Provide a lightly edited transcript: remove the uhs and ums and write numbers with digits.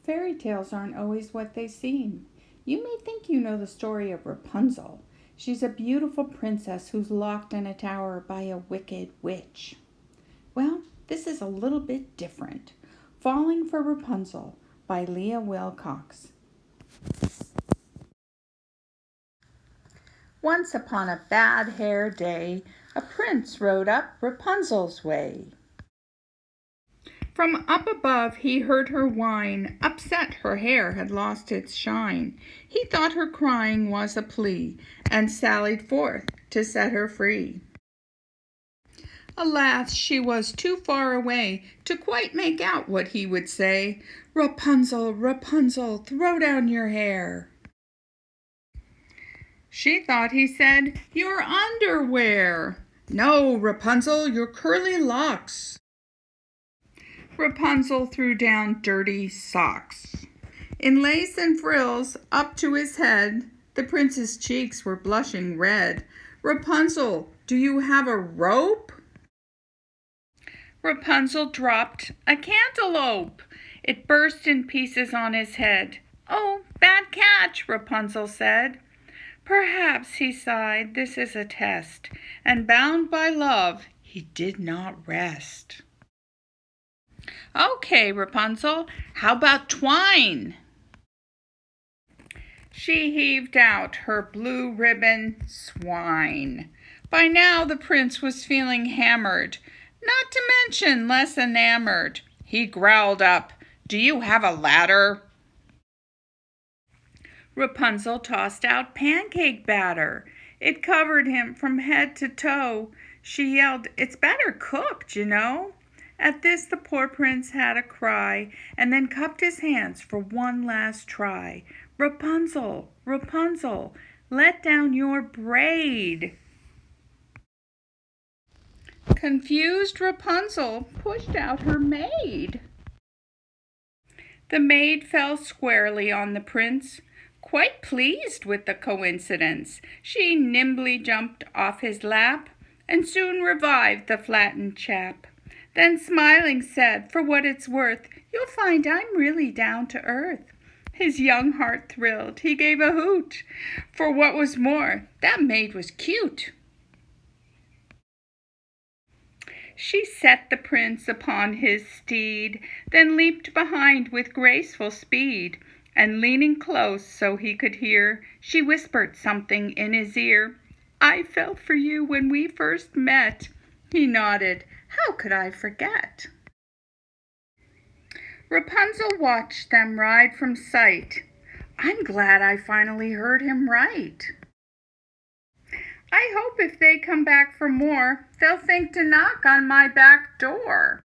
Fairy tales aren't always what they seem. You may think you know the story of Rapunzel. She's a beautiful princess who's locked in a tower by a wicked witch. Well, this is a little bit different. Falling for Rapunzel by Leah Wilcox. Once upon a bad hair day, a prince rode up Rapunzel's way. From up above he heard her whine, upset her hair had lost its shine. He thought her crying was a plea, and sallied forth to set her free. Alas, she was too far away to quite make out what he would say. Rapunzel, Rapunzel, throw down your hair. She thought he said, your underwear. No, Rapunzel, your curly locks. Rapunzel threw down dirty socks. In lace and frills up to his head, the prince's cheeks were blushing red. Rapunzel, do you have a rope? Rapunzel dropped a cantaloupe. It burst in pieces on his head. Oh, bad catch, Rapunzel said. Perhaps, he sighed, this is a test, and bound by love, he did not rest. Okay, Rapunzel, how about twine? She heaved out her blue ribbon swine. By now the prince was feeling hammered, not to mention less enamored. He growled up, do you have a ladder? Rapunzel tossed out pancake batter. It covered him from head to toe. She yelled, it's better cooked, you know. At this the poor prince had a cry, and then cupped his hands for one last try. Rapunzel, Rapunzel, let down your braid. Confused Rapunzel pushed out her maid. The maid fell squarely on the prince. Quite pleased with the coincidence, she nimbly jumped off his lap and soon revived the flattened chap. Then smiling said, for what it's worth, you'll find I'm really down to earth. His young heart thrilled, he gave a hoot. For what was more, that maid was cute. She set the prince upon his steed, then leaped behind with graceful speed, and leaning close so he could hear, she whispered something in his ear. I fell for you when we first met. He nodded. How could I forget? Rapunzel watched them ride from sight. I'm glad I finally heard him right. I hope if they come back for more, they'll think to knock on my back door.